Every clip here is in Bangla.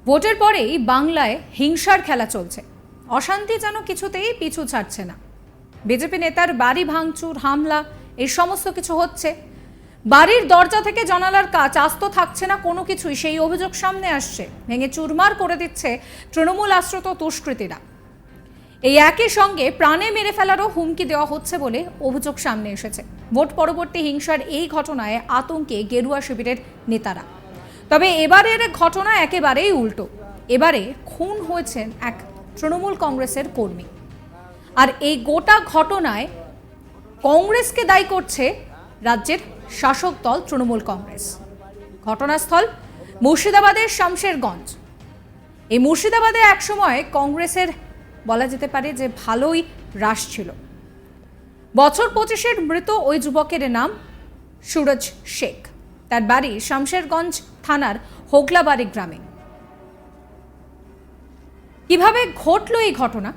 ভোটের পরেই বাংলায় হিংসার খেলা চলছে। অশান্তি যেন কিছুতেই পিছু ছাড়ছে না। বিজেপি নেতার বাড়ি ভাঙচুর, হামলা, এই সমস্ত কিছু হচ্ছে। বাড়ির দরজা থেকে জানালার কাচ আস্ত থাকছে না কোনো কিছুই, সেই অভিযোগ সামনে আসছে। ভেঙে চুরমার করে দিচ্ছে তৃণমূল আশ্রিত দুষ্কৃতীরা। এই একই সঙ্গে প্রাণে মেরে ফেলারও হুমকি দেওয়া হচ্ছে বলে অভিযোগ সামনে এসেছে। ভোট পরবর্তী হিংসার এই ঘটনায় আতঙ্কে গেরুয়া শিবিরের নেতারা। তবে এবারের ঘটনা একেবারেই উল্টো। এবারে খুন হয়েছেন এক তৃণমূল কংগ্রেসের কর্মী। আর এই গোটা ঘটনায় কংগ্রেসকে দায়ী করছে রাজ্যের শাসক দল তৃণমূল কংগ্রেস। ঘটনাস্থল মুর্শিদাবাদের শামশেরগঞ্জ। এই মুর্শিদাবাদে একসময় কংগ্রেসের বলা যেতে পারে যে ভালোই হ্রাস ছিল। বছর 25-এর মৃত ওই যুবকের নাম সুরজ শেখ। তার বাড়ি শামশেরগঞ্জ থানার হোগলাবাড়ি গ্রামে। কিভাবে ঘটলো এই ঘটনা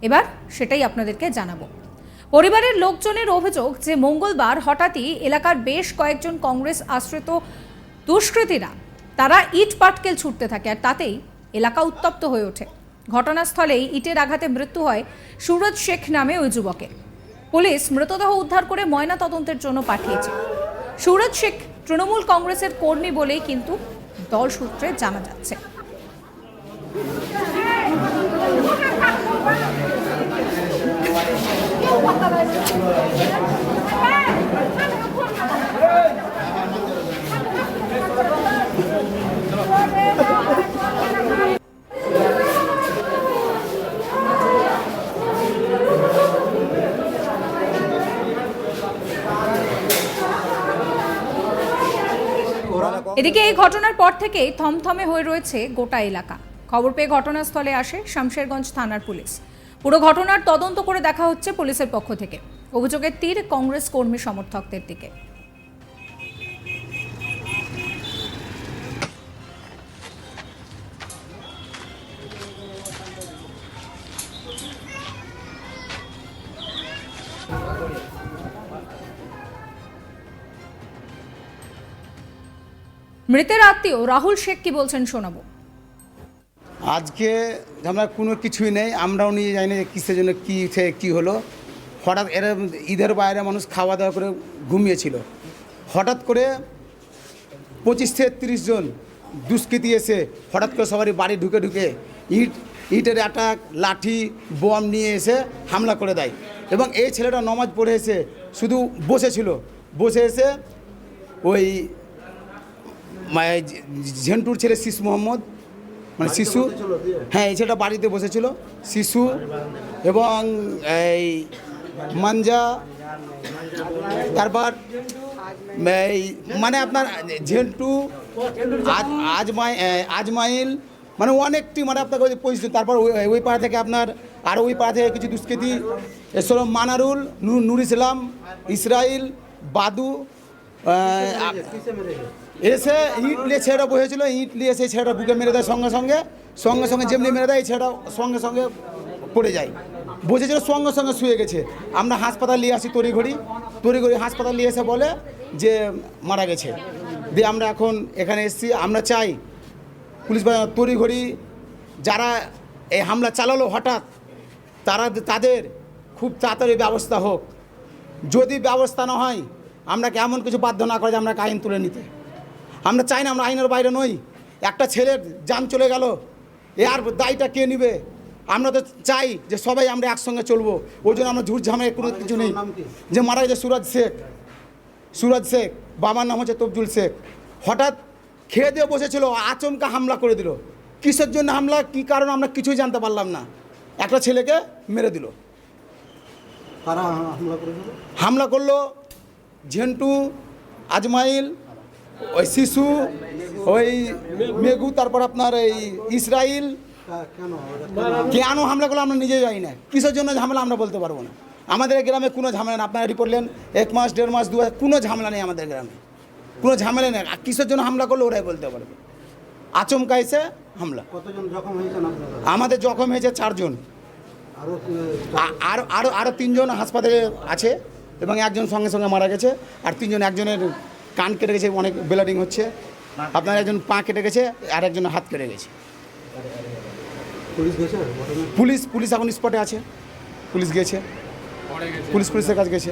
এবার সেটাই আপনাদেরকে জানাবো। পরিবারের লোকজনের অভিযোগ যে মঙ্গলবার হঠাৎই এলাকার বেশ কয়েকজন কংগ্রেস আশ্রিত দুষ্কৃতীরা তারা ইট পাটকেল ছুটতে থাকে, আর তাতেই এলাকা উত্তপ্ত হয়ে ওঠে। ঘটনাস্থলেই ইটের আঘাতে মৃত্যু হয় সুরজ শেখ নামে ওই যুবকের। পুলিশ মৃতদেহ উদ্ধার করে ময়না তদন্তের জন্য পাঠিয়েছে। সুরজ শেখ তৃণমূল কংগ্রেসের কর্মী বলেই কিন্তু দল সূত্রে জানা যাচ্ছে। এদিকে এই ঘটনার পর থেকেই থমথমে হয়ে রয়েছে গোটা এলাকা। খবর পেয়ে ঘটনাস্থলে আসে শামশেরগঞ্জ থানার পুলিশ। পুরো ঘটনার তদন্ত করে দেখা হচ্ছে পুলিশের পক্ষ থেকে। অভিযোগের তীর কংগ্রেস কর্মী সমর্থকদের দিকে। মৃতের আত্মীয় রাহুল শেখ কি বলছেন শোনাবো। আজকে আমরা কোনো কিছুই নেই, আমরাও নিয়ে যাই না কিসের জন্য কী হলো। হঠাৎ এরা ঈদের বাইরে মানুষ খাওয়া দাওয়া করে ঘুমিয়েছিল। হঠাৎ করে 25 থেকে 30 জন দুষ্কৃতী এসে হঠাৎ করে সবারই বাড়ি ঢুকে ইটের অ্যাটাক, লাঠি, বম নিয়ে এসে হামলা করে দেয়। এবং এই ছেলেটা নমাজ পড়ে এসে শুধু বসে এসে ওই ঝেন্টুর ছেলে শিশু মোহাম্মদ, মানে শিশু, হ্যাঁ এই ছেলেটা বাড়িতে বসেছিল, শিশু এবং এই মাঞ্জা, তারপর এই মানে আপনার ঝেন্টু, আজমাইল, মানে অনেকটি মানে আপনাকে পরিচিত। তারপর ওই পাড়া থেকে আপনার আর ওই পাড়া থেকে কিছু দুষ্কৃতী এসল, মানারুল, নুর ইসলাম, ইসরাইল, বাদু এসে ইট নিয়ে ছেলেটা বসেছিল। ইট নিয়ে এসে ছেলেটা বুকে মেরে দেয় সঙ্গে সঙ্গে যেমনি মেরে দেয় ছেলেটা সঙ্গে পড়ে যায়। বসেছিল সঙ্গে শুয়ে গেছে। আমরা হাসপাতাল নিয়ে আসি, তড়িঘড়ি হাসপাতাল নিয়ে এসে বলে যে মারা গেছে। দিয়ে আমরা এখন এখানে এসেছি। আমরা চাই পুলিশ তড়িঘড়ি যারা এই হামলা চালালো হঠাৎ তাদের খুব তাড়াতাড়ি ব্যবস্থা হোক। যদি ব্যবস্থা না হয় আমরা এমন কিছু বাধ্য না করে যে আমরা আইন তুলে নিতে। আমরা চাই না, আমরা আইনের বাইরে নই। একটা ছেলের জান চলে গেল, আর দায়টা কে নিবে? আমরা তো চাই যে সবাই আমরা একসঙ্গে চলবো। ওই জন্য আমরা ঝুট ঝামেলা কোনো কিছু নেই। যে মারা গেছে সুরজ শেখ, বাবার নাম হচ্ছে তফজুল শেখ। হঠাৎ খেয়ে দিয়ে বসেছিল, আচমকা হামলা করে দিল। কিসের জন্য হামলা, কী কারণ আমরা কিছুই জানতে পারলাম না। একটা ছেলেকে মেরে দিল। হামলা করলো ঝেন্টু, আজমাইল, ওই শিশু, ওই মেঘু, তারপর আপনার এই ইসরাইল। কেন হামলা করলো আমরা নিজে যাই না। কিসের জন্য ঝামেলা আমরা বলতে পারবো না। আমাদের গ্রামে কোনো ঝামেলা নেই। আপনারা রিপোর্ট নেন 1 মাস 1.5 মাস 2 মাস, কোনো ঝামেলা নেই আমাদের গ্রামে, কোনো ঝামেলা নেই। আর কিসের জন্য হামলা করলো ওরাই বলতে পারবে। আচমকা এসে হামলা। কতজন জখম হয়েছেন আপনারা? আমাদের জখম হয়েছে 4 জন, আরও 3 জন হাসপাতালে আছে এবং একজন সঙ্গে মারা গেছে। আর 3 জন, একজনের কান কেটে গেছে, অনেক ব্লিডিং হচ্ছে। আপনার একজন পা কেটে গেছে আর একজন হাত কেটে গেছে। পুলিশ গেছে ঘটনা পুলিশ এখন স্পটে আছে, পুলিশ গেছে, পুলিশের কাছে গেছে।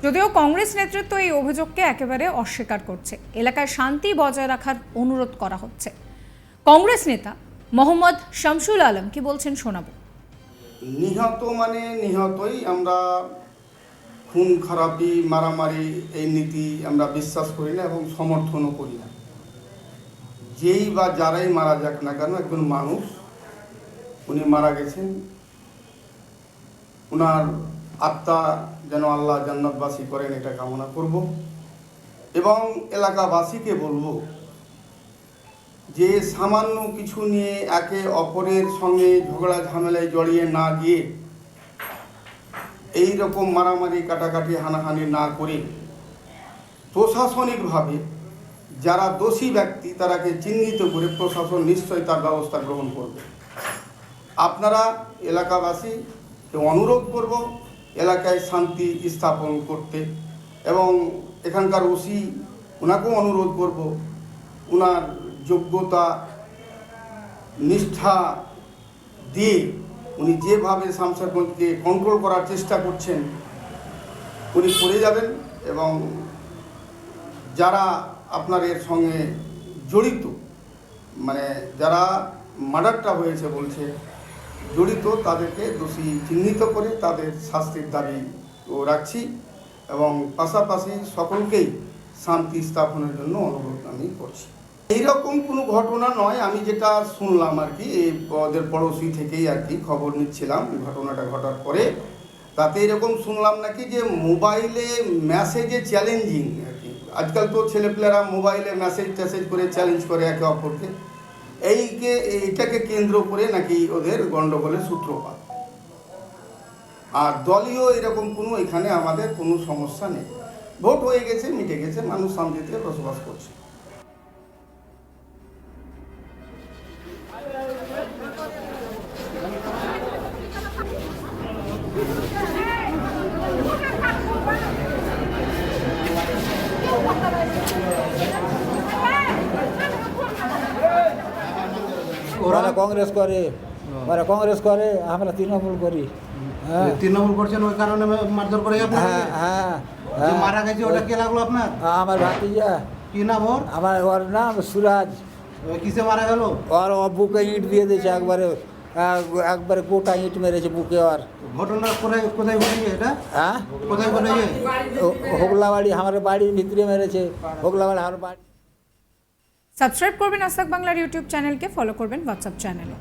যদিও কংগ্রেস নেতৃত্ব এই অভিযোগকে একেবারে অস্বীকার করছে, এলাকায় শান্তি বজায় রাখার অনুরোধ করা হচ্ছে। কংগ্রেস নেতা মোহাম্মদ শামসুল আলম কি বলছেন শোনাবো। নিহত মানে নিহতই, আমরা খুন খারাপি মারামারি এই নীতি আমরা বিশ্বাস করি না এবং সমর্থনও করি না। যেই বা যারাই মারা যাক না কেন, একজন মানুষ উনি মারা গেছেন, ওনার আত্মা যেন আল্লাহ জান্নাতবাসী করেন এটা কামনা করব। এবং এলাকাবাসীকে বলবো যে সামান্য কিছু নিয়ে একে অপরের সঙ্গে ঝগড়া ঝামেলায় জড়িয়ে না গিয়ে এই রকম মারামারি কাটাকাটি হানাহানি না করে প্রশাসনিকভাবে যারা দোষী ব্যক্তি তারাকে চিহ্নিত করে প্রশাসন নিশ্চয়ই তার ব্যবস্থা গ্রহণ করবে। আপনারা এলাকাবাসীকে অনুরোধ করব এলাকায় শান্তি স্থাপন করতে, এবং এখানকার ওসি ওনাকেও অনুরোধ করব ওনার যোগ্যতা নিষ্ঠা দিয়ে উনি যেভাবে শামসারগঞ্জকে কন্ট্রোল করার চেষ্টা করছেন উনি করে যাবেন। এবং যারা আপনার এর সঙ্গে জড়িত, মানে যারা মার্ডারটা হয়েছে বলছে জড়িত, তাদেরকে দোষী চিহ্নিত করে তাদের শাস্তির দাবি রাখছি এবং পাশাপাশি সকলকেই শান্তি স্থাপনের জন্য অনুরোধ আমি করছি। এইরকম কোনো ঘটনা নয়, আমি যেটা শুনলাম আর কি, এই ওদের পড়োশি থেকেই আর কি খবর নিচ্ছিলাম ঘটনাটা ঘটার পরে, তাতে এরকম শুনলাম নাকি যে মোবাইলে মেসেজে চ্যালেঞ্জিং আর কি। আজকাল তো ছেলেপেলেরা মোবাইলে মেসেজ ট্যাসেজ করে চ্যালেঞ্জ করে একে অপরকে, এইটাকে কেন্দ্র করে নাকি ওদের গণ্ডগোলের সূত্রপাত। আর দলীয় এরকম কোনো এখানে আমাদের কোনো সমস্যা নেই, ভোট হয়ে গেছে, মিটে গেছে, মানুষ শান্তিতে বসবাস করছে। ওরা ওরা কংগ্রেস করে আমরা তৃণমূল করি। হ্যাঁ তৃণমূল করছেন ওই কারণে মারধর করে আপনাকে? হ্যাঁ হ্যাঁ যে মারা গেছে ওটা কে লাগলো আপনার? আমার ভাতিজা। কি নাম ওর? ওর নাম সুরাজ। কিসে মারা গেল? ওর বুকে ইট দিয়ে দিয়েছে, একবারে গোটা ইট মেরেছে বুকে। ওর ঘটনা কোথায় কোথায় ঘটেছে এটা? হ্যাঁ কোথায় ঘটেছে? হোগলাবাড়ি, আমার বাড়ির ভিতরে মেরেছে। হোগলাবাড়ি আমার বাড়ি। সাবস্ক্রাইব করবেন আজ তাক বাংলার ইউটিউব চ্যানেলকে, ফলো করবেন হোয়াটসঅ্যাপ চ্যানেলও।